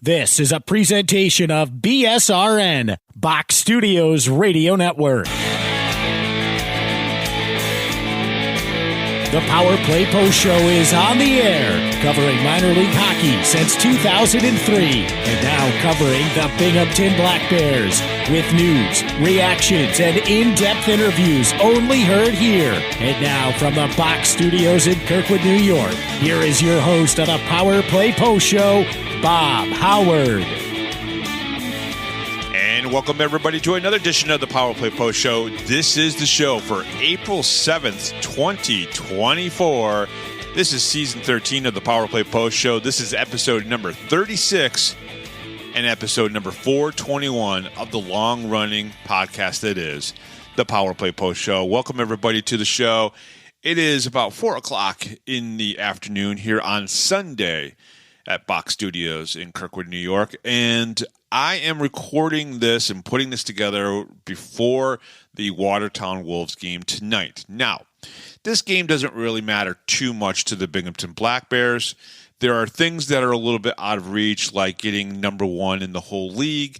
This is a presentation of BSRN, Box Studios Radio Network. The Power Play Post Show is on the air, covering minor league hockey since 2003, and now covering the Binghamton Black Bears with news, reactions, and in-depth interviews only heard here. And now from the Box Studios in Kirkwood, New York, here is your host of the Power Play Post Show, Bob Howard. And welcome everybody to another edition of the Power Play Post Show. This is the show for April 7th, 2024. This is season 13 of the Power Play Post Show. This is episode number 36 and episode number 421 of the long-running podcast that is the Power Play Post Show. Welcome everybody to the show. It is about 4 o'clock in the afternoon here on Sunday at Box Studios in Kirkwood, New York. And I am recording this and putting this together before the Watertown Wolves game tonight. Now, this game doesn't really matter too much to the Binghamton Black Bears. There are things that are a little bit out of reach, like getting number one in the whole league.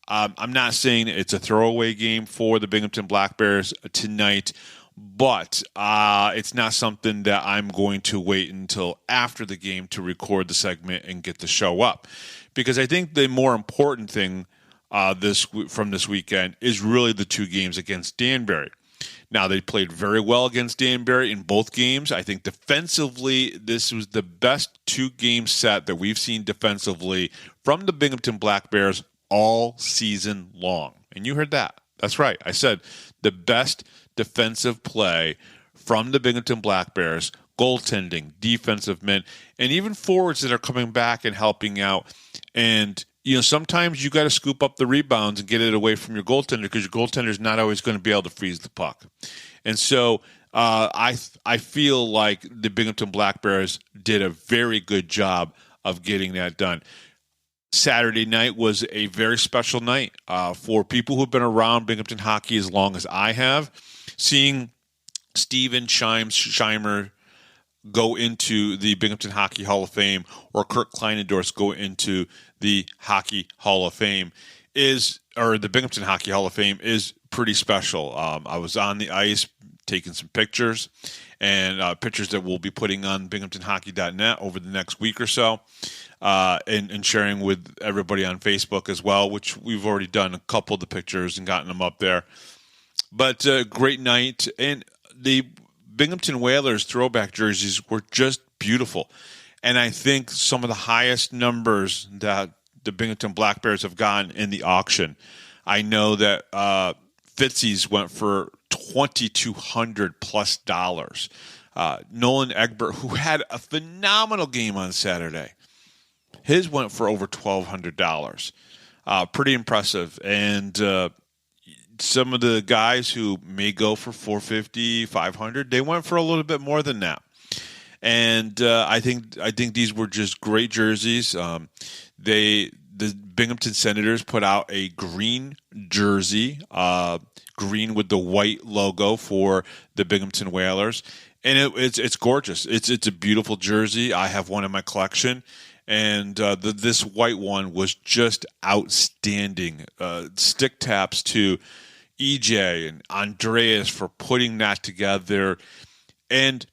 I'm not saying it's a throwaway game for the Binghamton Black Bears tonight, but it's not something that I'm going to wait until after the game to record the segment and get the show up. Because I think the more important thing from this weekend is really the two games against Danbury. Now, they played very well against Danbury in both games. I think defensively, this was the best two-game set that we've seen defensively from the Binghamton Black Bears all season long. And you heard that. That's right. I said the best defensive play from the Binghamton Black Bears, goaltending, defensive men, and even forwards that are coming back and helping out. And, you know, sometimes you got to scoop up the rebounds and get it away from your goaltender because your goaltender is not always going to be able to freeze the puck. And so I feel like the Binghamton Black Bears did a very good job of getting that done. Saturday night was a very special night for people who have been around Binghamton hockey as long as I have. Seeing Steven Scheimer go into the Binghamton Hockey Hall of Fame or Kirk Kleinendorst go into the Hockey Hall of Fame the Binghamton Hockey Hall of Fame is pretty special. I was on the ice taking some pictures and pictures that we'll be putting on binghamtonhockey.net over the next week or so and sharing with everybody on Facebook as well, which we've already done a couple of the pictures and gotten them up there. But great night. And the Binghamton Whalers throwback jerseys were just beautiful. And I think some of the highest numbers that the Binghamton Black Bears have gotten in the auction. I know that Fitzy's went for $2,200+. Nolan Egbert, who had a phenomenal game on Saturday, his went for over $1,200. Pretty impressive. And some of the guys who may go for $450, $500, they went for a little bit more than that. And I think these were just great jerseys. The Binghamton Senators put out a green jersey, green with the white logo for the Binghamton Whalers, and it's gorgeous. It's a beautiful jersey. I have one in my collection. And this white one was just outstanding. Stick taps to EJ and Andreas for putting that together. And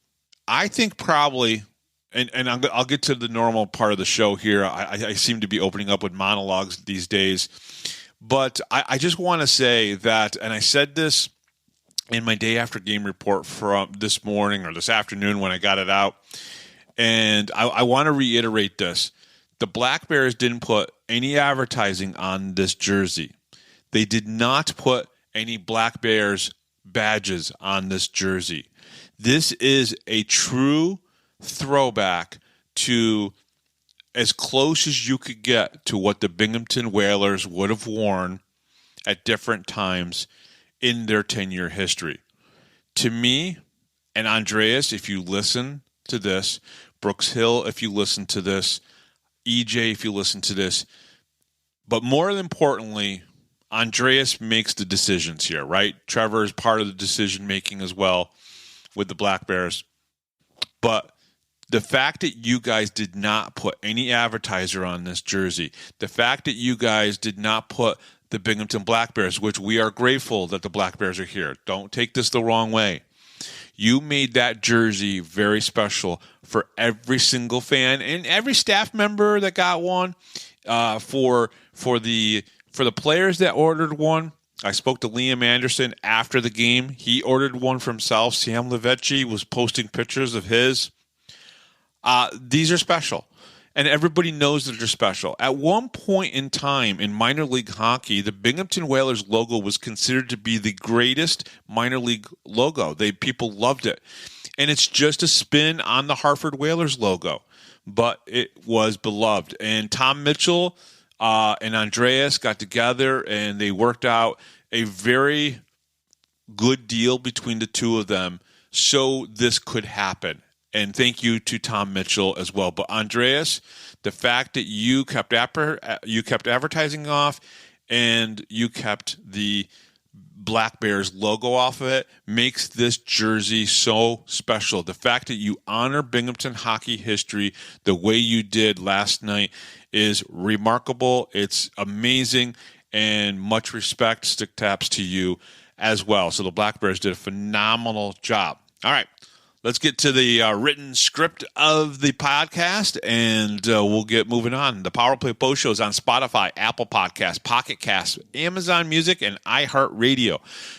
I think probably, and I'll get to the normal part of the show here. I seem to be opening up with monologues these days. But I just want to say that, and I said this in my day after game report from this morning or this afternoon when I got it out. And I want to reiterate this. The Black Bears didn't put any advertising on this jersey. They did not put any Black Bears badges on this jersey. This is a true throwback to as close as you could get to what the Binghamton Whalers would have worn at different times in their 10-year history. To me, and Andreas, if you listen to this, Brooks Hill, if you listen to this, EJ, if you listen to this, but more importantly, Andreas makes the decisions here, right? Trevor is part of the decision-making as well with the Black Bears. But The fact that you guys did not put any advertiser on this jersey, the fact that you guys did not put the Binghamton Black Bears, which we are grateful that the Black Bears are here. Don't take this the wrong way. You made that jersey very special for every single fan and every staff member that got one. For the players that ordered one, I spoke to Liam Anderson after the game. He ordered one for himself. Sam Levecchi was posting pictures of his. These are special, and everybody knows that they're special. At one point in time in minor league hockey, the Binghamton Whalers logo was considered to be the greatest minor league logo. People loved it, and it's just a spin on the Hartford Whalers logo, but it was beloved. And Tom Mitchell and Andreas got together, and they worked out a very good deal between the two of them so this could happen. And thank you to Tom Mitchell as well. But Andreas, the fact that you kept advertising off and you kept the Black Bears logo off of it makes this jersey so special. The fact that you honor Binghamton hockey history the way you did last night is remarkable. It's amazing, and much respect, stick taps to you as well. So the Black Bears did a phenomenal job. All right. Let's get to the written script of the podcast, and we'll get moving on. The Power Play Post Show is on Spotify, Apple Podcasts, Pocket Casts, Amazon Music, and iHeartRadio.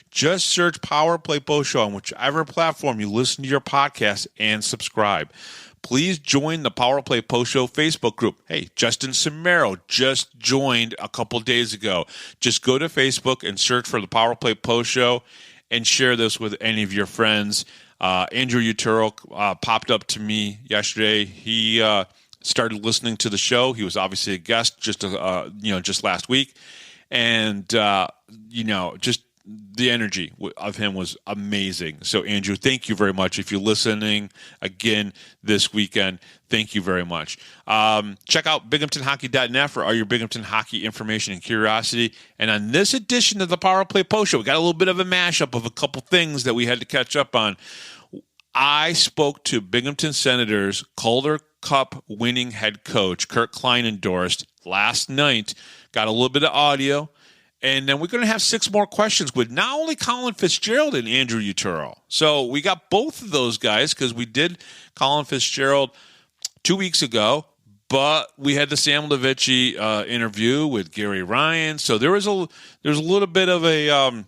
Just search Power Play Post Show on whichever platform you listen to your podcast and subscribe. Please join the Power Play Post Show Facebook group. Hey, Justin Samaro just joined a couple days ago. Just go to Facebook and search for the Power Play Post Show and share this with any of your friends. Andrew Uturo popped up to me yesterday. He started listening to the show. He was obviously a guest just last week, and just the energy of him was amazing. So Andrew, thank you very much. If you're listening again this weekend, thank you very much. Check out binghamtonhockey.net for all your Binghamton hockey information and curiosity. And on this edition of the Power Play Post Show, we got a little bit of a mashup of a couple things that we had to catch up on. I spoke to Binghamton Senators Calder Cup winning head coach Kurt Kleinendorst last night. Got a little bit of audio. And then we're going to have 6 more questions with not only Colin Fitzgerald and Andrew Uturo. So we got both of those guys because we did Colin Fitzgerald 2 weeks ago, but we had the Sam Levecchi interview with Gary Ryan. So there's a little bit of a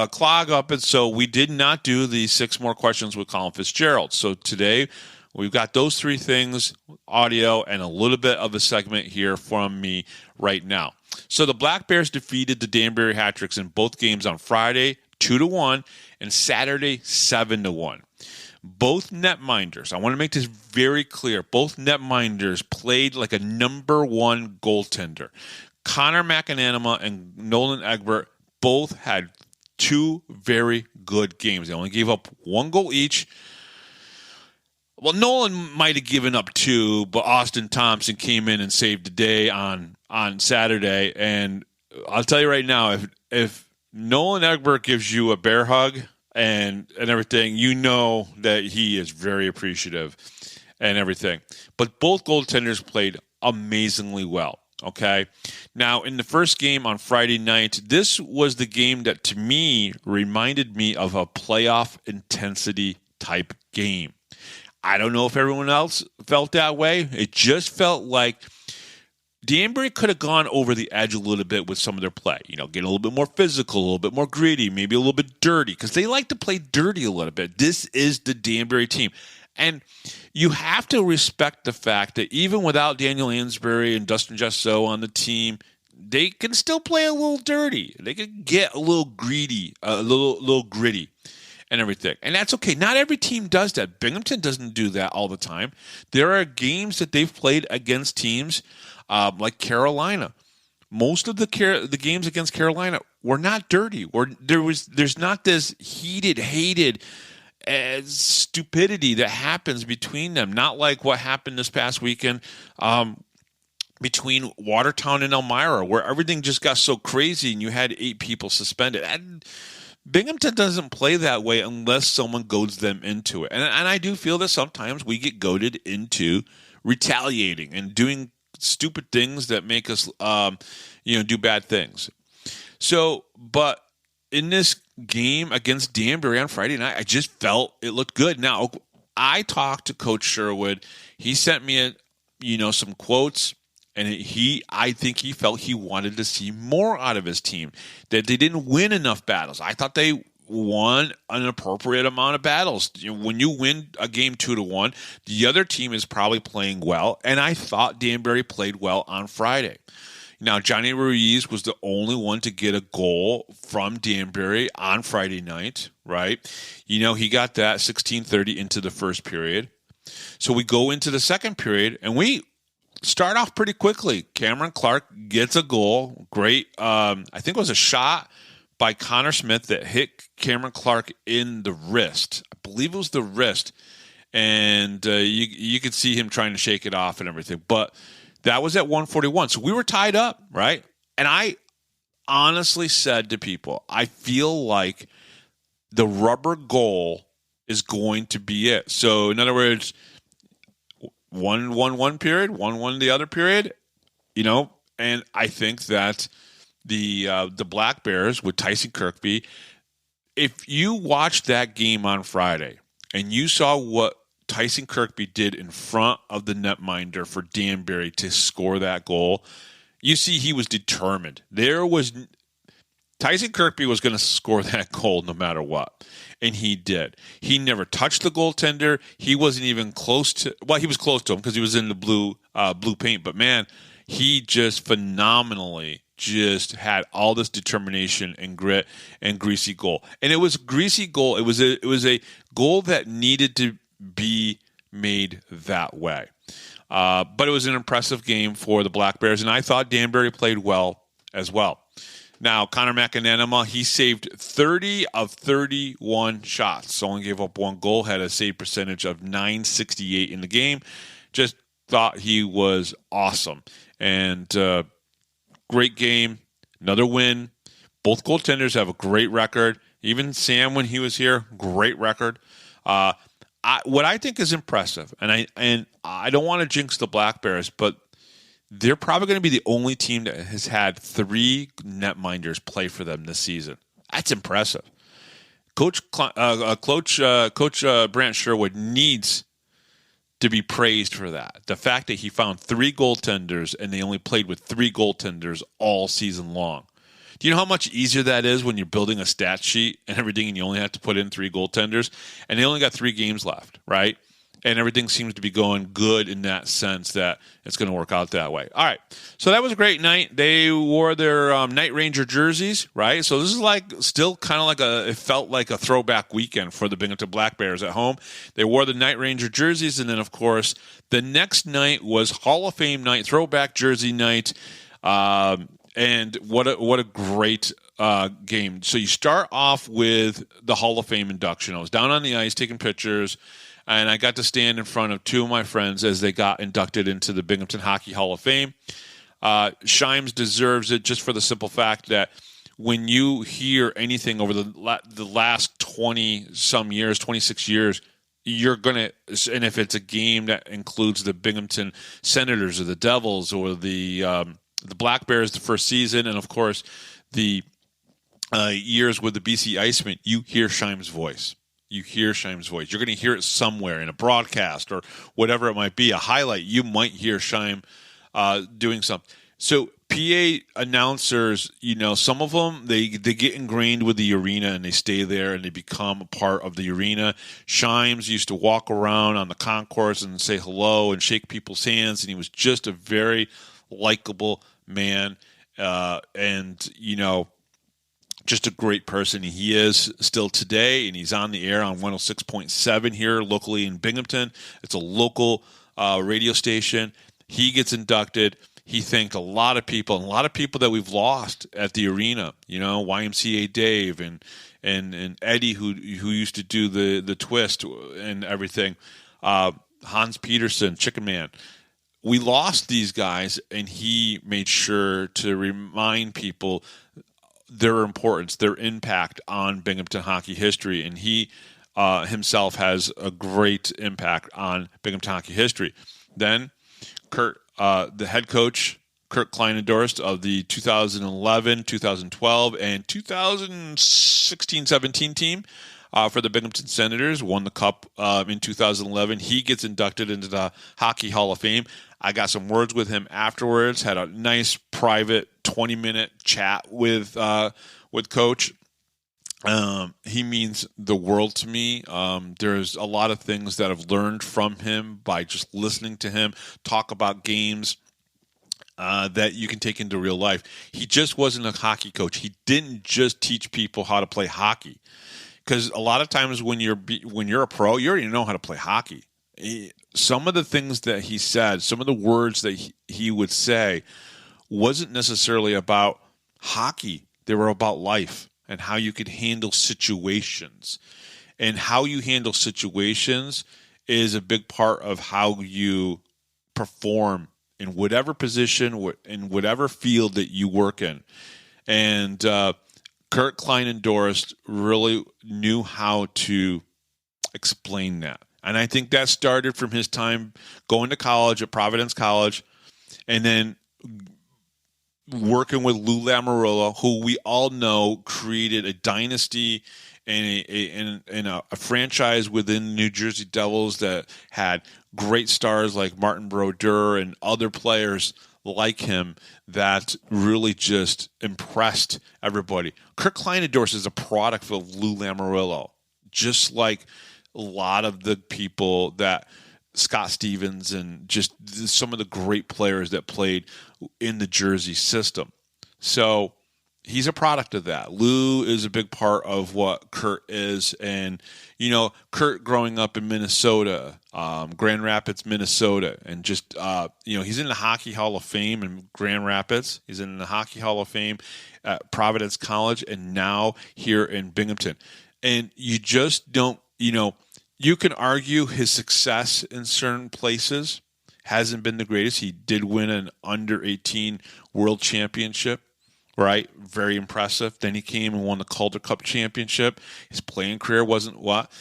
clog up, and so we did not do the 6 more questions with Colin Fitzgerald. So today we've got those 3 things, audio, and a little bit of a segment here from me right now. So the Black Bears defeated the Danbury Hat in both games on Friday 2-1 and Saturday 7-1. Both netminders, I want to make this very clear, both netminders played like a number 1 goaltender. Connor McAnanima and Nolan Egbert both had 2 very good games. They only gave up 1 goal each. Well, Nolan might have given up 2, but Austin Thompson came in and saved the day on Saturday. And I'll tell you right now, if Nolan Egbert gives you a bear hug and everything, you know that he is very appreciative and everything. But both goaltenders played amazingly well. Okay. Now, in the first game on Friday night, this was the game that to me reminded me of a playoff intensity type game. I don't know if everyone else felt that way. It just felt like Danbury could have gone over the edge a little bit with some of their play. Get a little bit more physical, a little bit more gritty, maybe a little bit dirty, because they like to play dirty a little bit. This is the Danbury team. And you have to respect the fact that even without Daniel Ansbury and Dustin Jesso on the team, they can still play a little dirty. They can get a little greedy, a little gritty and everything. And that's okay. Not every team does that. Binghamton doesn't do that all the time. There are games that they've played against teams like Carolina. Most of the games against Carolina were not dirty. There's not this hated stupidity that happens between them. Not like what happened this past weekend between Watertown and Elmira, where everything just got so crazy and you had 8 people suspended. And Binghamton doesn't play that way unless someone goads them into it. And I do feel that sometimes we get goaded into retaliating and doing stupid things that make us, do bad things. So, but in this game against Danbury on Friday night, I just felt it looked good. Now, I talked to Coach Sherwood. He sent me some quotes, and I think he felt he wanted to see more out of his team, that they didn't win enough battles. I thought they won an appropriate amount of battles. When you win a game 2-1, the other team is probably playing well, and I thought Danbury played well on Friday. Now, Johnny Ruiz was the only one to get a goal from Danbury on Friday night, right? He got that 16:30 into the first period. So we go into the second period, and we start off pretty quickly. Cameron Clark gets a goal. Great. I think it was a shot by Connor Smith that hit Cameron Clark in the wrist. I believe it was the wrist. And you could see him trying to shake it off and everything. But that was at 1:41. So we were tied up, right? And I honestly said to people, I feel like the rubber goal is going to be it. So in other words, 1-1 period, 1-1 the other period, and I think that the Black Bears with Tyson Kirkby, if you watched that game on Friday and you saw what Tyson Kirkby did in front of the netminder for Danbury to score that goal, you see he was determined. Tyson Kirkby was going to score that goal no matter what, and he did. He never touched the goaltender. He wasn't even close to. Well, he was close to him because he was in the blue paint. But man, he just phenomenally just had all this determination and grit and greasy goal. And it was a greasy goal. It was a goal that needed to be made that way. But it was an impressive game for the Black Bears, and I thought Danbury played well as well. Now, Connor McAnanama, he saved 30 of 31 shots. Only gave up one goal, had a save percentage of .968 in the game. Just thought he was awesome. And great game, another win. Both goaltenders have a great record. Even Sam, when he was here, great record. What I think is impressive, and I don't want to jinx the Black Bears, but they're probably going to be the only team that has had 3 netminders play for them this season. That's impressive. Coach Brant Sherwood needs to be praised for that. The fact that he found 3 goaltenders and they only played with 3 goaltenders all season long. Do you know how much easier that is when you're building a stat sheet and everything and you only have to put in 3 goaltenders? And they only got 3 games left, right? And everything seems to be going good in that sense that it's going to work out that way. All right. So that was a great night. They wore their Night Ranger jerseys, right? So this is still kind of it felt like a throwback weekend for the Binghamton Black Bears at home. They wore the Night Ranger jerseys. And then, of course, the next night was Hall of Fame night, throwback jersey night. And what a great game. So you start off with the Hall of Fame induction. I was down on the ice taking pictures, and I got to stand in front of 2 of my friends as they got inducted into the Binghamton Hockey Hall of Fame. Shimes deserves it just for the simple fact that when you hear anything over the last 20-some years, 26 years, you're going to, and if it's a game that includes the Binghamton Senators or the Devils or the Black Bears the first season, and of course the years with the BC Icemen, you hear Shimes' voice. You hear Shimes' voice. You're going to hear it somewhere in a broadcast or whatever it might be, a highlight. You might hear Shime doing something. So PA announcers, some of them, they get ingrained with the arena and they stay there and they become a part of the arena. Shimes used to walk around on the concourse and say hello and shake people's hands, and he was just a very likable man, just a great person. He is still today, and he's on the air on 106.7 here locally in Binghamton. It's a local radio station. He gets inducted. He thanked a lot of people that we've lost at the arena. YMCA Dave and Eddie who used to do the twist and everything. Hans Peterson, Chicken Man. We lost these guys, and he made sure to remind people their importance, their impact on Binghamton hockey history, and he himself has a great impact on Binghamton hockey history. Then the head coach, Kurt Kleinendorst of the 2011, 2012, and 2016-17 team for the Binghamton Senators, won the Cup in 2011. He gets inducted into the Hockey Hall of Fame. I got some words with him afterwards, had a nice private 20-minute chat with Coach. He means the world to me. There's a lot of things that I've learned from him by just listening to him talk about games that you can take into real life. He just wasn't a hockey coach. He didn't just teach people how to play hockey. Because a lot of times when you're a pro, you already know how to play hockey. Some of the things that he said, some of the words that he would say wasn't necessarily about hockey. They were about life and how you could handle situations. And how you handle situations is a big part of how you perform in whatever position, in whatever field that you work in. And Kurt Kleinendorst really knew how to explain that. And I think that started from his time going to college at Providence College and then working with Lou Lamoriello, who we all know created a dynasty and a franchise within the New Jersey Devils that had great stars like Martin Brodeur and other players like him that really just impressed everybody. Kurt Kleinendorst is a product of Lou Lamoriello, just like a lot of the people that Scott Stevens and just some of the great players that played in the Jersey system. So he's a product of that. Lou is a big part of what Kurt is. And, Kurt growing up in Minnesota, Grand Rapids, Minnesota, and just, he's in the Hockey Hall of Fame in Grand Rapids. He's in the Hockey Hall of Fame at Providence College and now here in Binghamton. And you just don't, you can argue his success in certain places hasn't been the greatest. He did win an under-18 world championship, right? Very impressive. Then he came and won the Calder Cup Championship. His playing career wasn't what.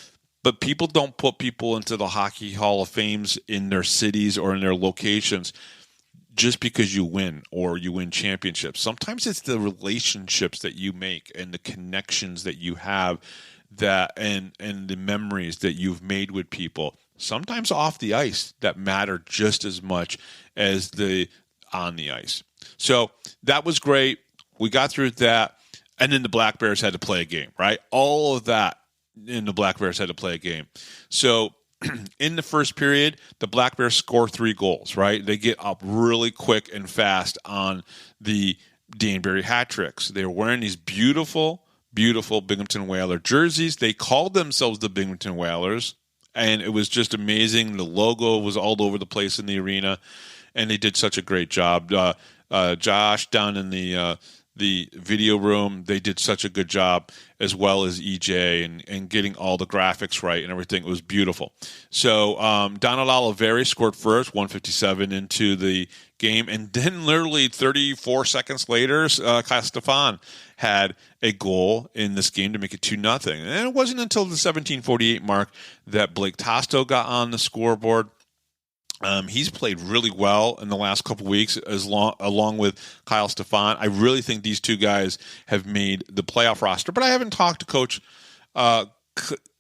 But people don't put people into the Hockey Hall of Fames in their cities or in their locations just because you win or you win championships. Sometimes it's the relationships that you make and the connections that you have that and the memories that you've made with people, sometimes off the ice, that matter just as much as the on the ice. So that was great. We got through that, and then the Black Bears had to play a game, right? All of that, and the Black Bears had to play a game. So in the first period, the Black Bears score 3 goals, right? They get up really quick and fast on the Danbury Hat tricks. They were wearing these beautiful Binghamton Whaler jerseys. They called themselves the Binghamton Whalers, and it was just amazing. The logo was all over the place in the arena, and they did such a great job. Josh down in the video room, they did such a good job, as well as EJ and getting all the graphics right and everything. It was beautiful. So Donald Oliveri scored first, 1:57 into the game, and then literally 34 seconds later, Kyle Stefan had a goal in this game to make it 2-0. And it wasn't until the 17:48 mark that Blake Tosto got on the scoreboard. He's played really well in the last couple weeks, along with Kyle Stefan. I really think these two guys have made the playoff roster, but I haven't talked to Coach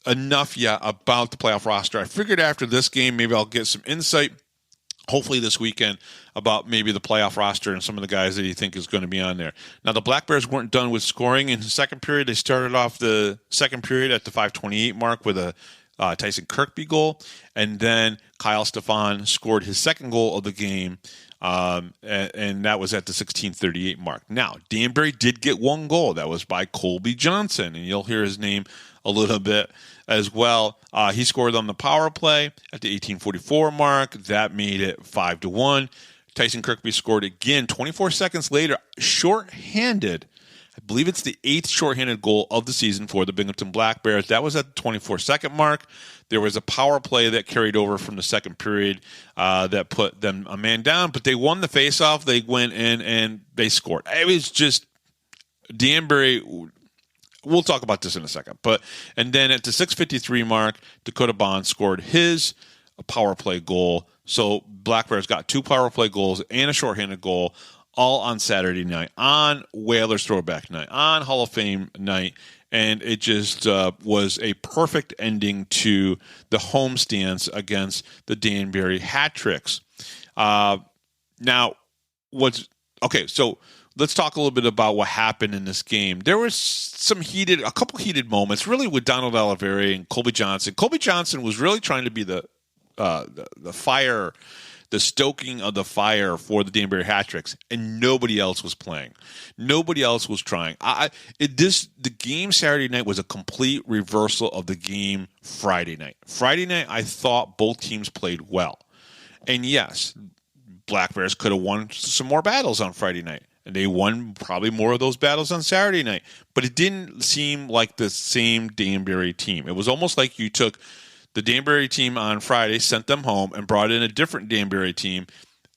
enough yet about the playoff roster. I figured after this game, maybe I'll get some insight, hopefully this weekend, about maybe the playoff roster and some of the guys that he think is going to be on there. Now, the Black Bears weren't done with scoring in the second period. They started off the second period at the 5:28 mark with a Tyson Kirkby goal, and then Kyle Stefan scored his second goal of the game, and that was at the 16:38 mark. Now, Danbury did get one goal. That was by Colby Johnson, and you'll hear his name a little bit as well. He scored on the power play at the 18:44 mark. That made it 5-1. Tyson Kirkby scored again 24 seconds later, shorthanded. I believe it's the 8th shorthanded goal of the season for the Binghamton Black Bears. That was at the 24-second mark. There was a power play that carried over from the second period that put them a man down, but they won the faceoff. They went in and they scored. It was just Danbury, we'll talk about this in a second. And then at the 6:53 mark, Dakota Bond scored his power play goal. So Black Bears got 2 power play goals and a shorthanded goal all on Saturday night, on Whalers throwback night, on Hall of Fame night. And it just was a perfect ending to the homestands against the Danbury Hat Tricks. Now, so let's talk a little bit about what happened in this game. There was a couple heated moments, really, with Donald Oliveri and Colby Johnson. Colby Johnson was really trying to be the fire, the stoking of the fire for the Danbury Hat Tricks, and nobody else was playing. Nobody else was trying. The game Saturday night was a complete reversal of the game Friday night. Friday night, I thought both teams played well. And yes, Black Bears could have won some more battles on Friday night. And they won probably more of those battles on Saturday night. But it didn't seem like the same Danbury team. It was almost like you took the Danbury team on Friday, sent them home, and brought in a different Danbury team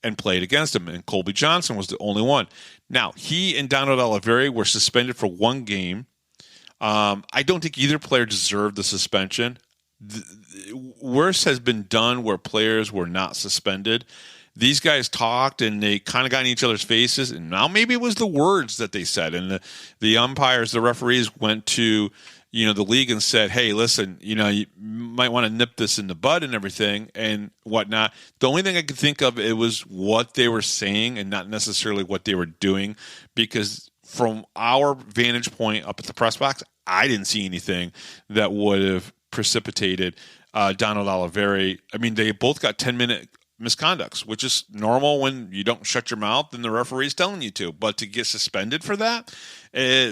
and played against them. And Colby Johnson was the only one. Now, he and Donald Oliveri were suspended for 1 game. I don't think either player deserved the suspension. Worse has been done where players were not suspended. These guys talked, and they kind of got in each other's faces. And now maybe it was the words that they said. And the umpires, the referees went to the league and said, hey, listen, you might want to nip this in the bud and everything and whatnot. The only thing I could think of, it was what they were saying and not necessarily what they were doing, because from our vantage point up at the press box, I didn't see anything that would have precipitated Donald Oliveri. I mean, they both got 10-minute misconducts, which is normal when you don't shut your mouth and the referee's telling you to. But to get suspended for that,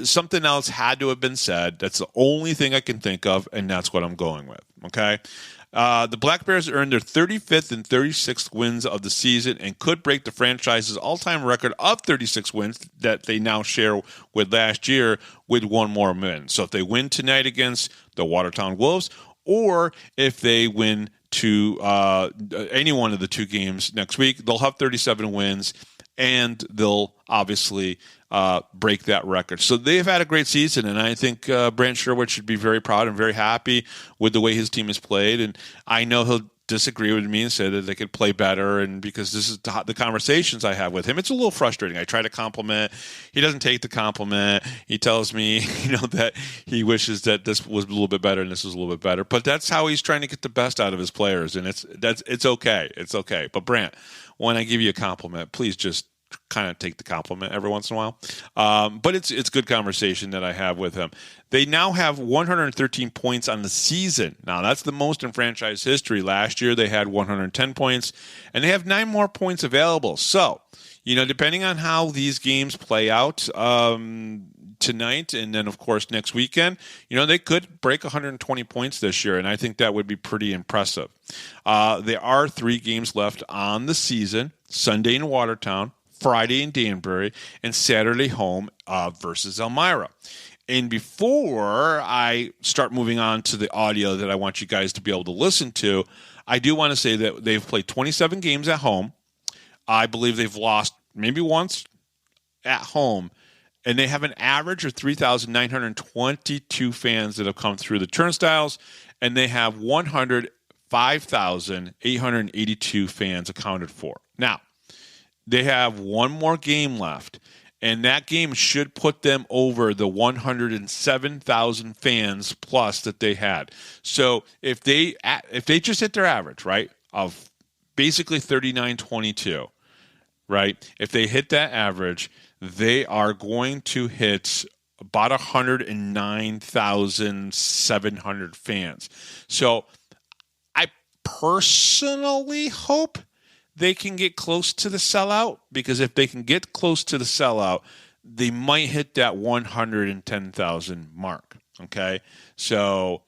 something else had to have been said. That's the only thing I can think of, and that's what I'm going with. Okay. The Black Bears earned their 35th and 36th wins of the season and could break the franchise's all-time record of 36 wins that they now share with last year with 1 more win. So if they win tonight against the Watertown Wolves, or if they win to any one of the 2 games next week, they'll have 37 wins, and they'll obviously break that record. So they've had a great season, and I think Brant Sherwood should be very proud and very happy with the way his team has played. And I know he'll disagree with me and say that they could play better, and because this is the conversations I have with him, it's a little frustrating. I try to compliment. He doesn't take the compliment. He tells me, that he wishes that this was a little bit better and this was a little bit better. But that's how he's trying to get the best out of his players, and it's okay. It's okay. But Brant, when I give you a compliment, please just kind of take the compliment every once in a while. But it's good conversation that I have with him. They now have 113 points on the season. Now, that's the most in franchise history. Last year, they had 110 points, and they have 9 more points available. So, depending on how these games play out tonight and then, of course, next weekend, they could break 120 points this year, and I think that would be pretty impressive. There are 3 games left on the season: Sunday in Watertown, Friday in Danbury, and Saturday home versus Elmira. And before I start moving on to the audio that I want you guys to be able to listen to, I do want to say that they've played 27 games at home. I believe they've lost maybe once at home, and they have an average of 3,922 fans that have come through the turnstiles, and they have 105,882 fans accounted for. Now, they have 1 more game left, and that game should put them over the 107,000 fans plus that they had. So if they just hit their average, right, of basically 3,922, right, if they hit that average, they are going to hit about 109,700 fans. So I personally hope they can get close to the sellout, because if they can get close to the sellout, they might hit that 110,000 mark. Okay, so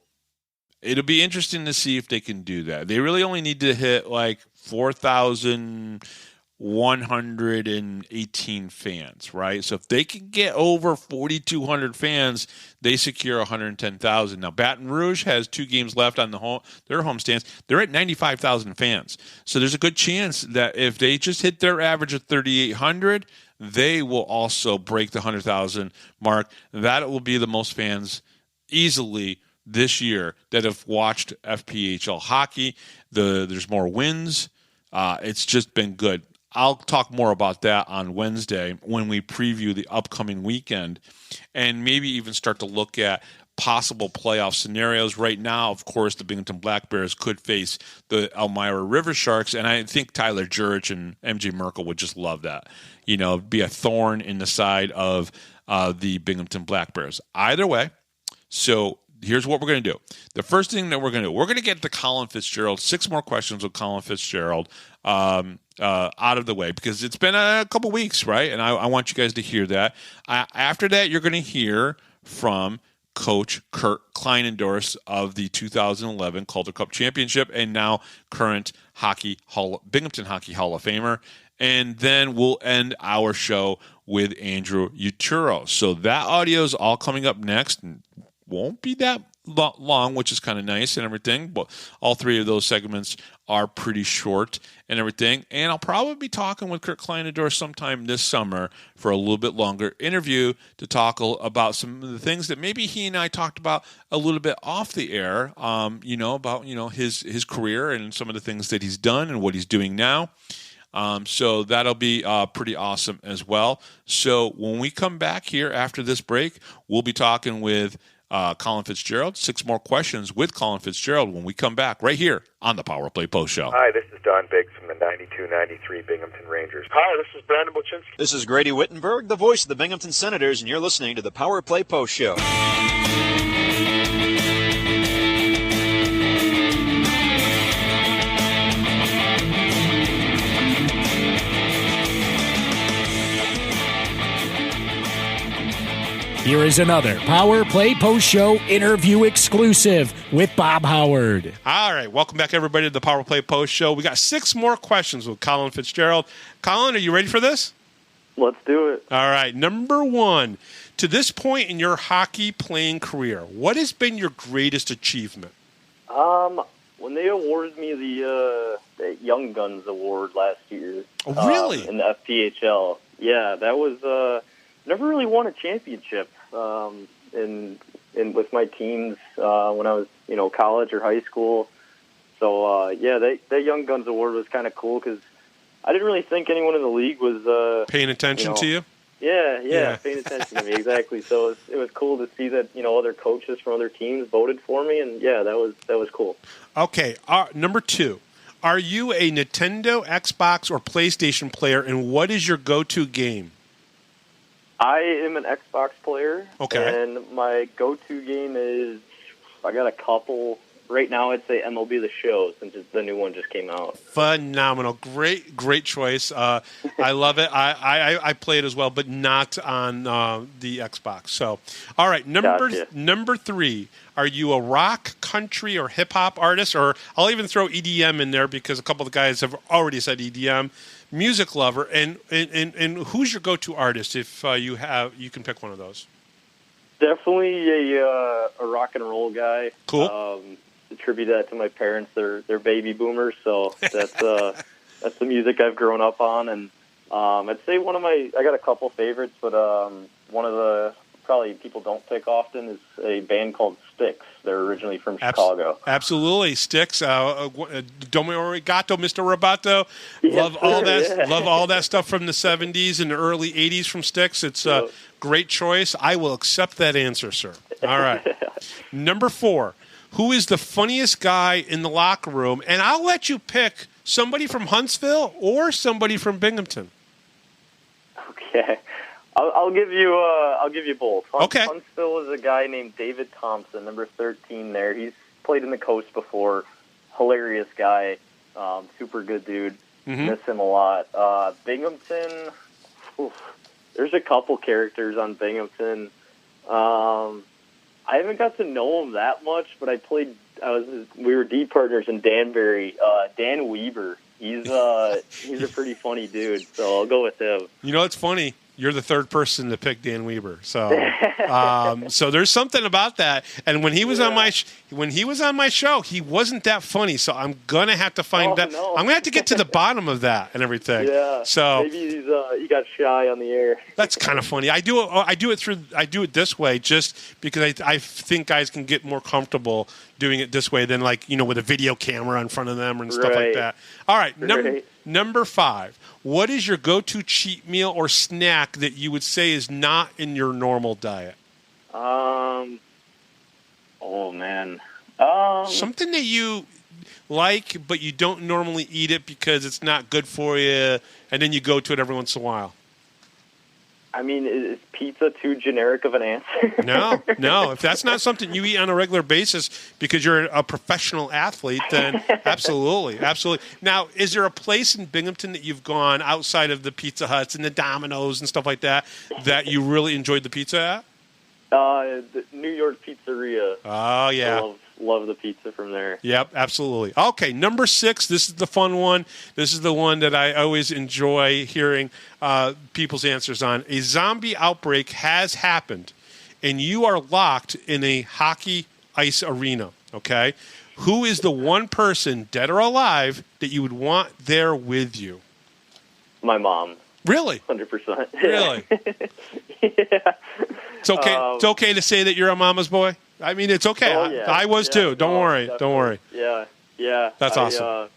it'll be interesting to see if they can do that. They really only need to hit like 4,118 fans, right? So if they can get over 4,200 fans, they secure 110,000. Now, Baton Rouge has 2 games left on their homestands. They're at 95,000 fans. So there's a good chance that if they just hit their average of 3,800, they will also break the 100,000 mark. That will be the most fans easily this year that have watched FPHL hockey. There's more wins. It's just been good. I'll talk more about that on Wednesday when we preview the upcoming weekend and maybe even start to look at possible playoff scenarios. Right now, of course, the Binghamton Black Bears could face the Elmira River Sharks, and I think Tyler Jurich and MJ Merkel would just love that. Be a thorn in the side of the Binghamton Black Bears. Either way, so here's what we're going to do. The first thing that we're going to get to Colin Fitzgerald, 6 more questions with Colin Fitzgerald out of the way, because it's been a couple weeks, right? And I want you guys to hear that. After that, you're going to hear from Coach Kurt Kleinendorst of the 2011 Calder Cup Championship and now current Binghamton Hockey Hall of Famer. And then we'll end our show with Andrew Uturo. So that audio is all coming up next. Won't be that long, which is kind of nice and everything. But all 3 of those segments are pretty short and everything. And I'll probably be talking with Kurt Kleinendorst sometime this summer for a little bit longer interview to talk about some of the things that maybe he and I talked about a little bit off the air, about his career and some of the things that he's done and what he's doing now. So that'll be pretty awesome as well. So when we come back here after this break, we'll be talking with Colin Fitzgerald. 6 more questions with Colin Fitzgerald when we come back right here on the Power Play Post Show. Hi, this is Don Biggs from the 92-93 Binghamton Rangers. Hi, this is Brandon Buczynski. This is Grady Wittenberg, the voice of the Binghamton Senators, and you're listening to the Power Play Post Show. Here is another Power Play Post Show interview exclusive with Bob Howard. All right, welcome back, everybody, to the Power Play Post Show. We got 6 more questions with Colin Fitzgerald. Colin, are you ready for this? Let's do it. All right, number 1. To this point in your hockey playing career, what has been your greatest achievement? When they awarded me the Young Guns Award last year. Oh, really? In the FPHL. Yeah, that was... Never really won a championship with my teams when I was, college or high school. So, that Young Guns Award was kind of cool because I didn't really think anyone in the league was... paying attention to you? Yeah, paying attention to me, exactly. So it was cool to see that, other coaches from other teams voted for me, and, that was cool. Okay, number 2. Are you a Nintendo, Xbox, or PlayStation player, and what is your go-to game? I am an Xbox player, okay, and my go-to game is, I got a couple. Right now, I'd say MLB The Show, since the new one just came out. Phenomenal. Great choice. I love it. I play it as well, but not on the Xbox. So, all right, number 3, are you a rock, country, or hip-hop artist? Or I'll even throw EDM in there because a couple of the guys have already said EDM. Music lover, and who's your go-to artist if you can pick one of those? Definitely a rock and roll guy. Cool. Attribute that to my parents. They're baby boomers, so that's the music I've grown up on. And I'd say I got a couple favorites, but one of the probably people don't pick often is a band called Styx. They're originally from Chicago. Absolutely, Styx. Domo Arigato, Mr. Roboto. Yes, love all that. Yeah. Love all that stuff from the 70s and the early 80s from Styx. It's a great choice. I will accept that answer, sir. All right. Number 4. Who is the funniest guy in the locker room? And I'll let you pick somebody from Huntsville or somebody from Binghamton. Okay. I'll give you both. Okay. Huntsville is a guy named David Thompson, number 13 there. He's played in the Coast before. Hilarious guy. Super good dude. Mm-hmm. Miss him a lot. Binghamton, there's a couple characters on Binghamton. I haven't got to know him that much, but we were D partners in Danbury. Dan Weber. He's a pretty funny dude, so I'll go with him. You know, it's funny. You're the third person to pick Dan Weber, so so there's something about that. And when he was on my show, he wasn't that funny. So I'm gonna have to find that. No. I'm gonna have to get to the bottom of that and everything. Yeah. So maybe he got shy on the air. That's kind of funny. I do it this way just because I think guys can get more comfortable doing it this way than with a video camera in front of them and stuff like that. All right, number 5. What is your go-to cheat meal or snack that you would say is not in your normal diet? Oh man. Something that you like, but you don't normally eat it because it's not good for you, and then you go to it every once in a while. I mean, is pizza too generic of an answer? No. If that's not something you eat on a regular basis because you're a professional athlete, then absolutely. Now, is there a place in Binghamton that you've gone outside of the Pizza Huts and the Domino's and stuff like that you really enjoyed the pizza at? The New York Pizzeria. Oh, yeah. Love the pizza from there. Yep, absolutely. Okay, number 6. This is the fun one. This is the one that I always enjoy hearing people's answers on. A zombie outbreak has happened, and you are locked in a hockey ice arena, okay? Who is the one person, dead or alive, that you would want there with you? My mom. Really? 100%. Really? Yeah. It's okay. It's okay to say that you're a mama's boy. I mean, it's okay. Oh, yeah. I was too. Don't worry. Definitely. Don't worry. Yeah. That's awesome.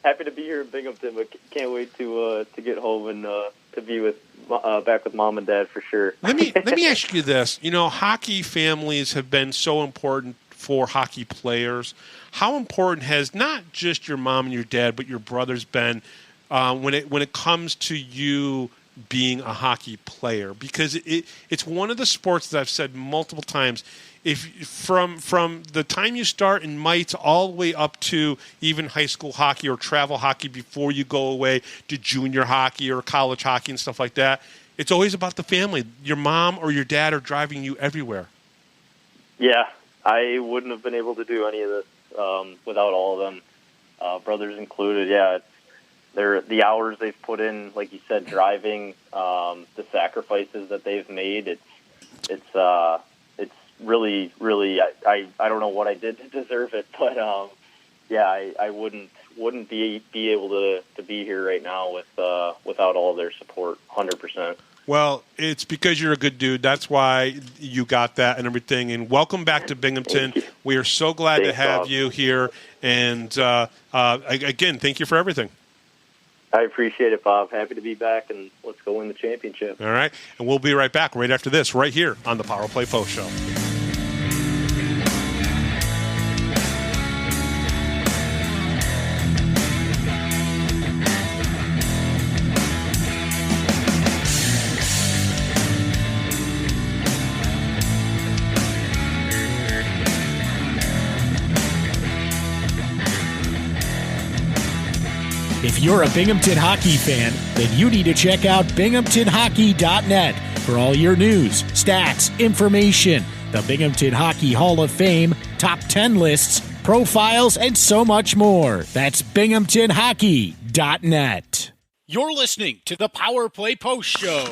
Happy to be here in Binghamton, but can't wait to get home and to be back with mom and dad for sure. Let me ask you this. Hockey families have been so important for hockey players. How important has not just your mom and your dad, but your brothers been when it comes to you being a hockey player? Because it's one of the sports that I've said multiple times. If from the time you start in mites all the way up to even high school hockey or travel hockey before you go away to junior hockey or college hockey and stuff like that, it's always about the family. Your mom or your dad are driving you everywhere. Yeah, I wouldn't have been able to do any of this without all of them, brothers included. Yeah, the hours they've put in, like you said, driving, the sacrifices that they've made. It's really, really, I don't know what I did to deserve it, but I wouldn't be able to be here right now without all their support, 100%. Well, it's because you're a good dude. That's why you got that and everything. And welcome back to Binghamton. We are so glad to have you here. And again, thank you for everything. I appreciate it, Bob. Happy to be back, and let's go win the championship. All right, and we'll be right back right after this, right here on the Power Play Post Show. If you're a Binghamton hockey fan, then you need to check out binghamtonhockey.net for all your news, stats, information, the Binghamton Hockey Hall of Fame, top 10 lists, profiles, and so much more. That's binghamtonhockey.net. You're listening to the Power Play Post Show.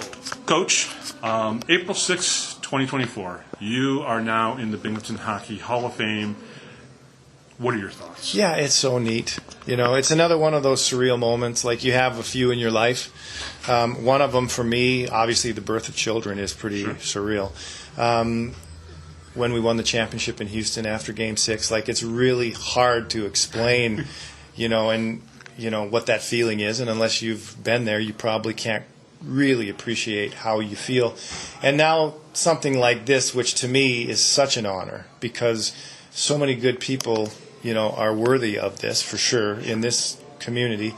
Coach, April 6, 2024, you are now in the Binghamton Hockey Hall of Fame. What are your thoughts? Yeah, it's so neat. It's another one of those surreal moments. Like, you have a few in your life. One of them for me, obviously, the birth of children is pretty surreal. When we won the championship in Houston after Game 6, it's really hard to explain, what that feeling is. And unless you've been there, you probably can't really appreciate how you feel. And now something like this, which to me is such an honor, because so many good people are worthy of this for sure in this community,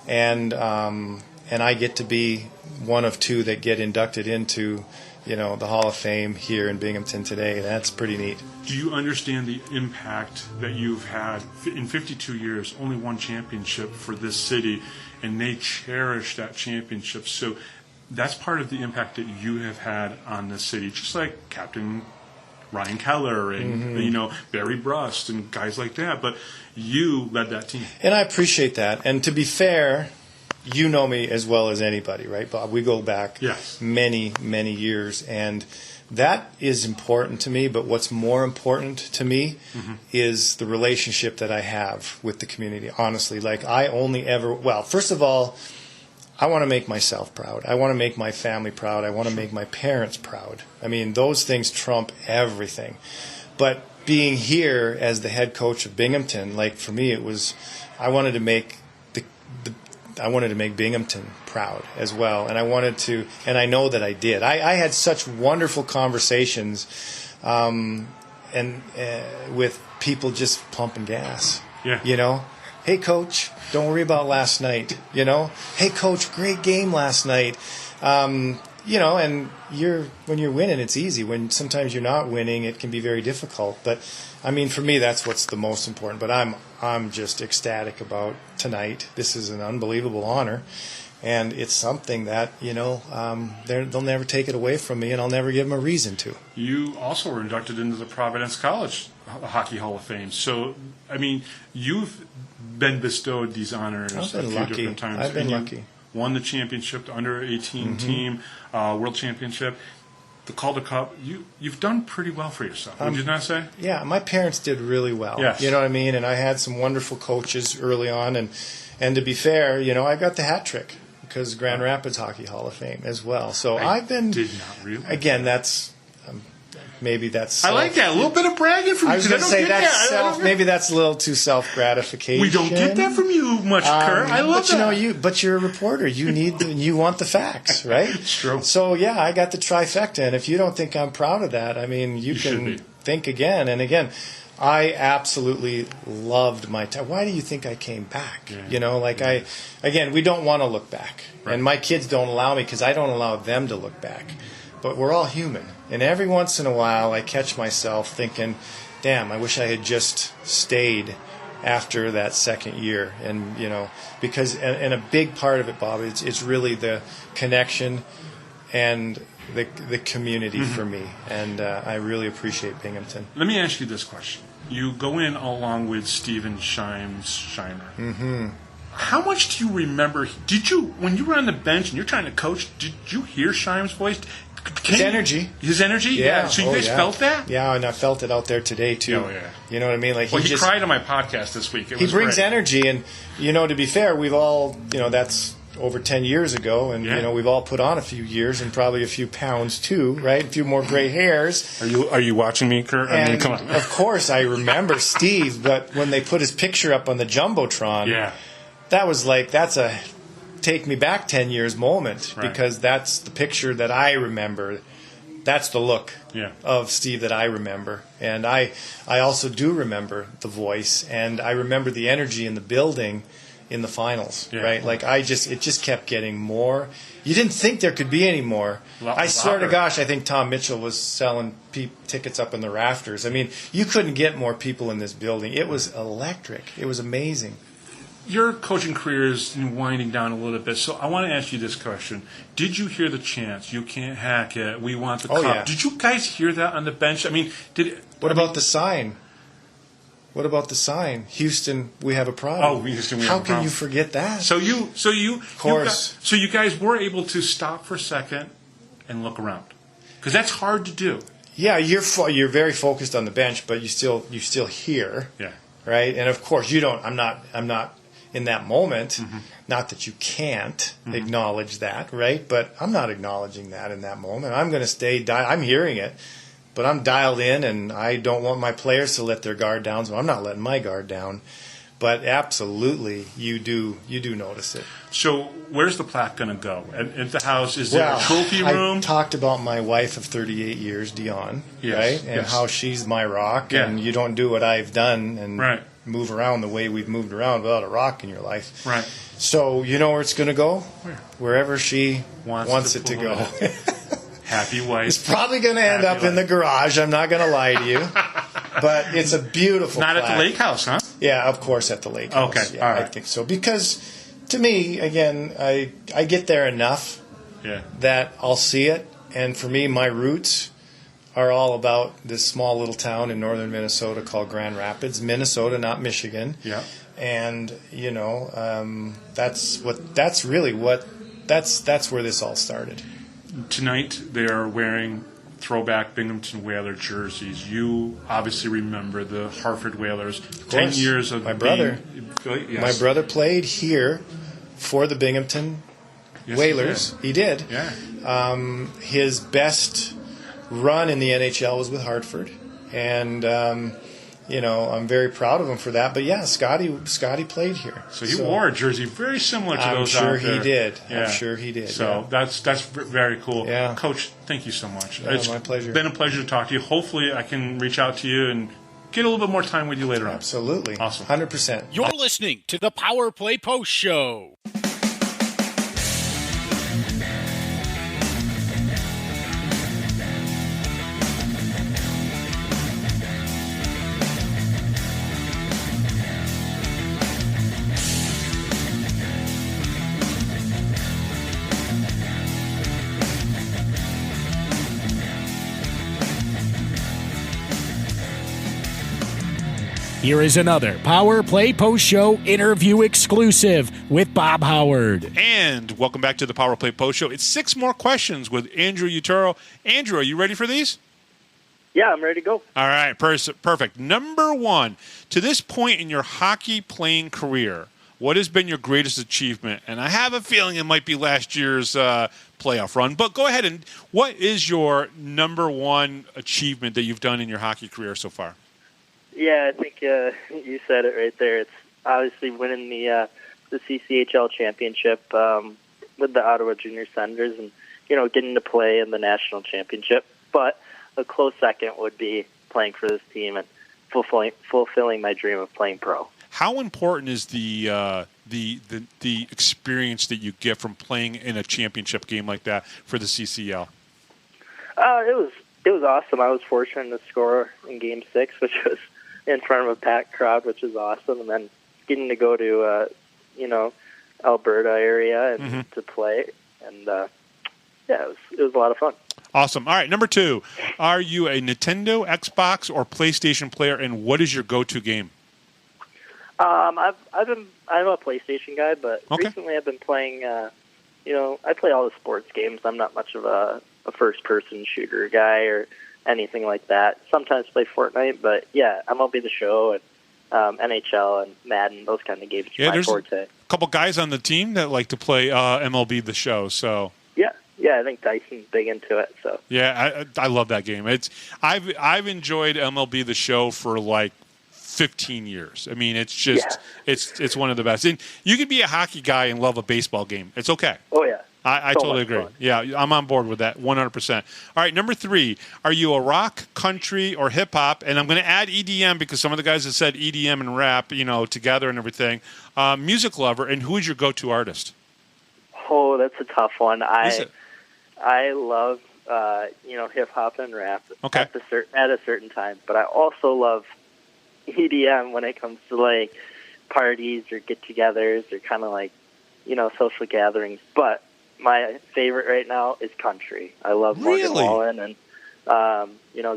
and I get to be one of two that get inducted into the Hall of Fame here in Binghamton today. That's pretty neat. Do you understand the impact that you've had in 52 years? Only one championship for this city, and they cherish that championship. So that's part of the impact that you have had on the city, just like Captain Ryan Keller and Barry Brust and guys like that, but you led that team. And I appreciate that. And to be fair, you know me as well as anybody, right, Bob? We go back Yes. many, many years, and that is important to me. But what's more important to me is the relationship that I have with the community. Honestly, like I only ever, well, first of all, I want to make myself proud. I want to make my family proud. I want to make my parents proud. I mean, those things trump everything. But being here as the head coach of Binghamton, like for me, it was, I wanted to make Binghamton proud as well, and I wanted to, and I know that I did. I had such wonderful conversations, with people just pumping gas. Yeah. You know, hey coach, don't worry about last night. You know, hey coach, great game last night. You know, and when you're winning, it's easy. When sometimes you're not winning, it can be very difficult. But I mean, for me, that's what's the most important. But I'm just ecstatic about tonight. This is an unbelievable honor, and it's something that they'll never take it away from me, and I'll never give them a reason to. You also were inducted into the Providence College Hockey Hall of Fame. So, I mean, you've been bestowed these honors I've been a few lucky. different times. I've been lucky. Won the championship, the under 18 team, world championship, the Calder Cup. You've done pretty well for yourself. Would you not say? Yeah, my parents did really well. Yes. You know what I mean? And I had some wonderful coaches early on, and to be fair, I got the hat trick because Grand Rapids Hockey Hall of Fame as well. So I've been. Did not realize. Again, that's. Maybe that's. I like that. A little bit of bragging from you. I was going to say that. Maybe that's a little too self-gratification. We don't get that from you much, Kurt. I love that. But you're a reporter. You want the facts, right? It's true. So yeah, I got the trifecta, and if you don't think I'm proud of that, I mean, you can think again and again. I absolutely loved my time. Why do you think I came back? Yeah. We don't want to look back, and my kids don't allow me because I don't allow them to look back. But we're all human. And every once in a while, I catch myself thinking, damn, I wish I had just stayed after that second year. And, because a big part of it, Bob, it's really the connection and the community for me. And I really appreciate Binghamton. Let me ask you this question. You go in along with Steven Shimer. Mm-hmm. How much do you remember? When you were on the bench and you're trying to coach, did you hear Shimer's voice? His energy. His energy? Yeah. So you guys felt that? Yeah, and I felt it out there today, too. Oh, yeah. You know what I mean? Like he cried on my podcast this week. He brings energy, and, to be fair, we've all, that's over 10 years ago, and, we've all put on a few years and probably a few pounds, too, right? A few more gray hairs. Are you watching me, Kurt? I mean, come on. Of course, I remember Steve, but when they put his picture up on the Jumbotron, that was that's a take me back 10 years moment, because that's the picture that I remember. That's the look of Steve that I remember. And I also do remember the voice, and I remember the energy in the building in the finals, right? It just kept getting more. You didn't think there could be any more. I swear to gosh, I think Tom Mitchell was selling tickets up in the rafters. I mean, you couldn't get more people in this building. It was electric. It was amazing. Your coaching career is winding down a little bit, so I want to ask you this question. Did you hear the chants, "You can't hack it, we want the cup"? Yeah. Did you guys hear that on the bench? I mean, What about the sign? What about the sign? Houston, we have a problem. Oh, Houston, we have a problem. How can you forget that? So Of course. So you guys were able to stop for a second and look around, because that's hard to do. Yeah, you're very focused on the bench, but you still hear. Yeah. Right, and of course you don't. I'm not in that moment. Not that you can't acknowledge that, right? But I'm not acknowledging that in that moment. I'm going to stay. I'm hearing it, but I'm dialed in, and I don't want my players to let their guard down, so I'm not letting my guard down. But absolutely, you do notice it. So where's the plaque going to go? At the house, is there a trophy room? I talked about my wife of 38 years, Dion, right? And how she's my rock, and you don't do what I've done and move around the way we've moved around without a rock in your life. Right. So you know where it's going to go? Where? Wherever she wants it to go. Happy wife. It's probably going to end up in the garage. I'm not going to lie to you. But it's a beautiful Not plaque. At the lake house, huh? Yeah, of course at the lake house. Okay, Yeah, all right. I think so. Because to me, again, I get there enough that I'll see it. And for me, my roots are all about this small little town in northern Minnesota called Grand Rapids, Minnesota, not Michigan. Yeah. And that's where this all started. Tonight they are wearing throwback Binghamton Whaler jerseys. You obviously remember the Hartford Whalers. 10 years of my brother. Yes. My brother played here for the Binghamton Whalers. He did. Yeah. His best run in the NHL was with Hartford, and I'm very proud of him for that. But yeah, Scotty played here. So he wore a jersey very similar to those out there. I'm sure he did. Yeah. I'm sure he did. So that's very cool. Yeah. Coach, thank you so much. Yeah, it's my pleasure. Been a pleasure to talk to you. Hopefully I can reach out to you and get a little bit more time with you later on. Absolutely. Awesome. 100%. You're listening to the Power Play Post Show. Here is another Power Play Post Show interview exclusive with Bob Howard. And welcome back to the Power Play Post Show. It's 6 more questions with Andrew Uturo. Andrew, are you ready for these? Yeah, I'm ready to go. All right, perfect. Number 1, to this point in your hockey playing career, what has been your greatest achievement? And I have a feeling it might be last year's playoff run, but go ahead and what is your number 1 achievement that you've done in your hockey career so far? Yeah, I think you said it right there. It's obviously winning the CCHL championship with the Ottawa Junior Senators, and getting to play in the national championship. But a close second would be playing for this team and fulfilling my dream of playing pro. How important is the experience that you get from playing in a championship game like that for the CCL? It was awesome. I was fortunate to score in Game 6, which was in front of a packed crowd, which is awesome. And then getting to go to, Alberta area and to play. And, it was a lot of fun. Awesome. All right, number 2. Are you a Nintendo, Xbox, or PlayStation player, and what is your go-to game? I'm a PlayStation guy, but recently I've been playing, I play all the sports games. I'm not much of a first-person shooter guy or anything like that. Sometimes play Fortnite, but yeah, MLB The Show and NHL and Madden, those kind of games are my forte. There's a couple guys on the team that like to play MLB The Show, so... Yeah, I think Dyson's big into it. So yeah, I love that game. I've enjoyed MLB The Show for like 15 years. I mean, it's just it's one of the best. And you can be a hockey guy and love a baseball game. It's okay. Oh yeah. I totally agree. Fun. Yeah, I'm on board with that 100%. All right, number 3, are you a rock, country, or hip-hop? And I'm going to add EDM because some of the guys have said EDM and rap, together and everything. Music lover, and who is your go-to artist? Oh, that's a tough one. I love, hip-hop and rap at a certain time. But I also love EDM when it comes to, like, parties or get-togethers or kind of like, social gatherings. But my favorite right now is country. I love Morgan Wallen and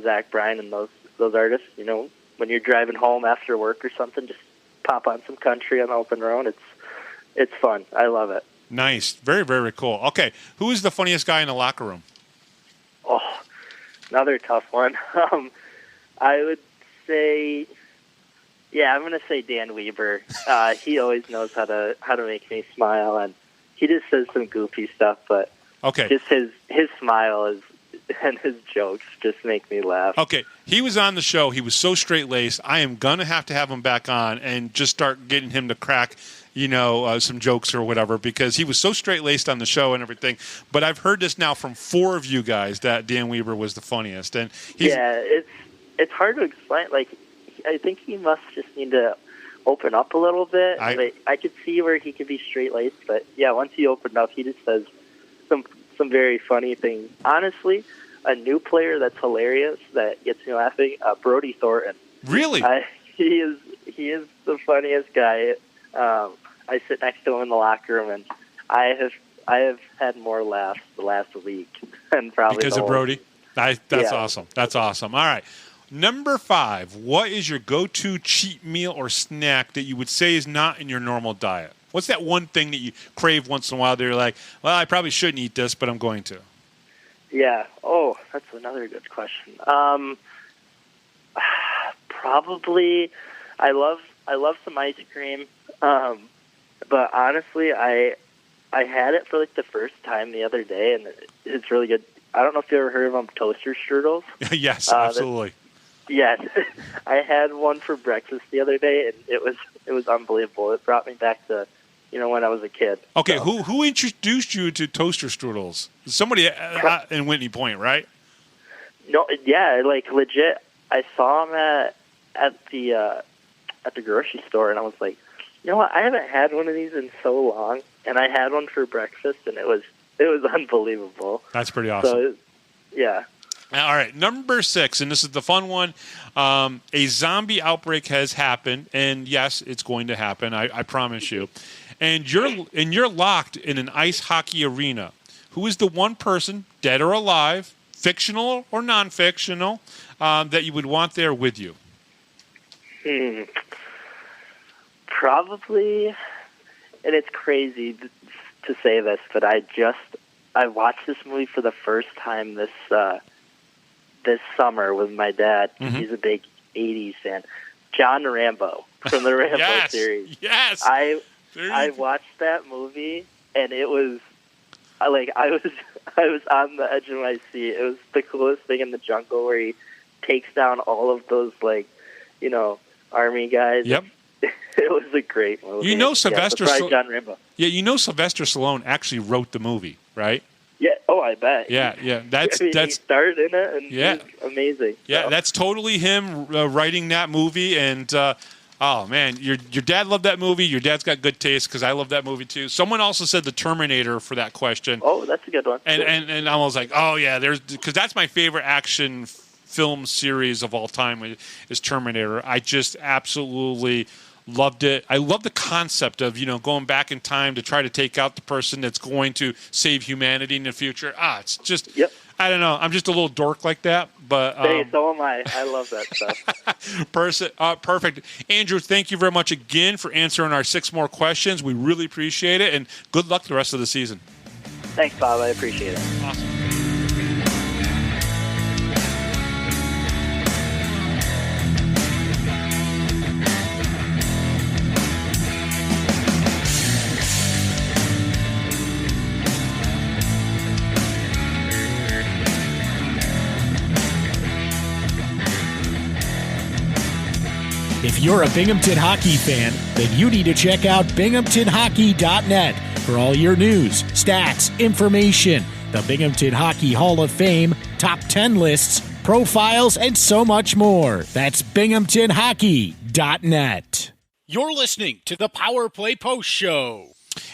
Zach Bryan and those artists. When you're driving home after work or something, just pop on some country on the open road. It's fun. I love it. Nice, very very cool. Okay, who is the funniest guy in the locker room? Oh, another tough one. I would say, I'm going to say Dan Weber. He always knows how to make me smile, and he just says some goofy stuff, but just his smile and his jokes just make me laugh. Okay, he was on the show. He was so straight-laced. I am going to have him back on and just start getting him to crack, some jokes or whatever, because he was so straight-laced on the show and everything. But I've heard this now from 4 of you guys that Dan Weber was the funniest. And it's hard to explain. Like, I think he must just need to open up a little bit. I could see where he could be straight-laced, but yeah, once he opened up, he just says some very funny things. Honestly, a new player that's hilarious that gets me laughing, Brody Thornton. Really? He is the funniest guy. I sit next to him in the locker room, and I have had more laughs the last week than probably because of Brody. That's awesome. That's awesome. All right. number 5, what is your go-to cheat meal or snack that you would say is not in your normal diet? What's that one thing that you crave once in a while that you're like, well, I probably shouldn't eat this, but I'm going to? Yeah. Oh, that's another good question. Probably, I love some ice cream. But honestly, I had it for like the first time the other day, and it's really good. I don't know if you ever heard of them, toaster strudels. Yes, absolutely. Yes, I had one for breakfast the other day, and it was unbelievable. It brought me back to, when I was a kid. Okay, so. Who introduced you to toaster strudels? Somebody in Whitney Point, right? No, yeah, like legit. I saw them at the grocery store, and I was like, you know what? I haven't had one of these in so long, and I had one for breakfast, and it was unbelievable. That's pretty awesome. So, yeah. All right, number 6, and this is the fun one. A zombie outbreak has happened, and yes, it's going to happen. I promise you. And you're locked in an ice hockey arena. Who is the one person, dead or alive, fictional or non-fictional, that you would want there with you? Probably, and it's crazy to say this, but I watched this movie for the first time this summer with my dad. Mm-hmm. He's a big 80s fan. John Rambo from the Rambo series. Yes. I watched that movie, and it was I was on the edge of my seat. It was the coolest thing in the jungle where he takes down all of those army guys. Yep. It was a great movie. Sylvester John Rambo. Yeah, Sylvester Stallone actually wrote the movie, right? Yeah. Oh, I bet. Yeah. That's he starred in it, and it was amazing. Yeah, so. That's totally him writing that movie. And oh man, your dad loved that movie. Your dad's got good taste because I love that movie too. Someone also said The Terminator for that question. Oh, that's a good one. And I was like, oh yeah, because that's my favorite action film series of all time is Terminator. I just absolutely loved it. I love the concept of, going back in time to try to take out the person that's going to save humanity in the future. It's just, I don't know. I'm just a little dork like that. But hey, so am I. I love that stuff. Perfect. Andrew, thank you very much again for answering our 6 more questions. We really appreciate it, and good luck the rest of the season. Thanks, Bob. I appreciate it. Awesome. If you're a Binghamton hockey fan, then you need to check out binghamtonhockey.net for all your news, stats, information, the Binghamton Hockey Hall of Fame, top 10 lists, profiles, and so much more. That's binghamtonhockey.net. You're listening to the Power Play Post Show.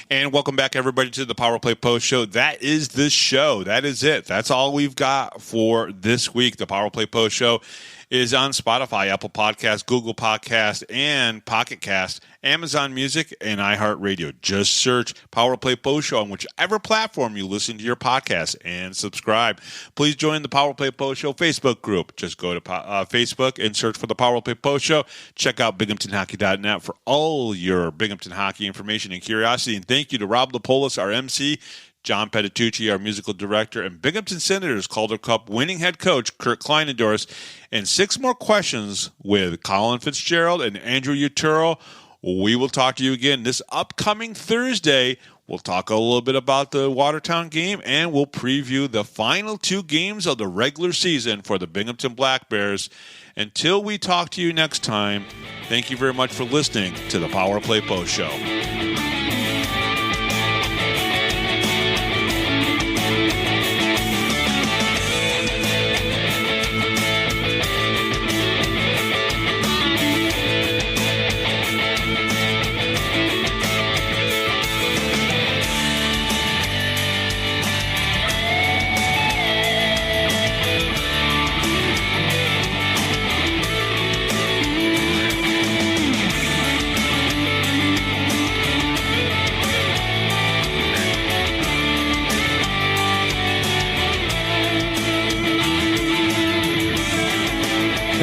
And welcome back, everybody, to the Power Play Post Show. That is the show. That is it. That's all we've got for this week. The Power Play Post Show is on Spotify, Apple Podcasts, Google Podcasts, and Pocket Cast, Amazon Music, and iHeartRadio. Just search Power Play Post Show on whichever platform you listen to your podcast and subscribe. Please join the Power Play Post Show Facebook group. Just go to Facebook and search for the Power Play Post Show. Check out binghamtonhockey.net for all your Binghamton hockey information and curiosity. And thank you to Rob Lapolis, our MC, John Petitucci, our musical director, and Binghamton Senators Calder Cup winning head coach Kurt Kleinendorst. And 6 more questions with Colin Fitzgerald and Andrew Uturo. We will talk to you again this upcoming Thursday. We'll talk a little bit about the Watertown game, and we'll preview the final 2 games of the regular season for the Binghamton Black Bears. Until we talk to you next time, thank you very much for listening to the Power Play Post Show.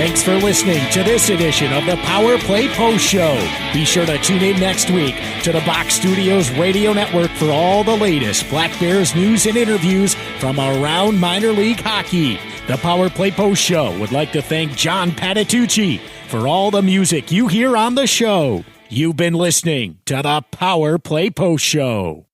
Thanks for listening to this edition of the Power Play Post Show. Be sure to tune in next week to the Box Studios Radio Network for all the latest Black Bears news and interviews from around minor league hockey. The Power Play Post Show would like to thank John Patitucci for all the music you hear on the show. You've been listening to the Power Play Post Show.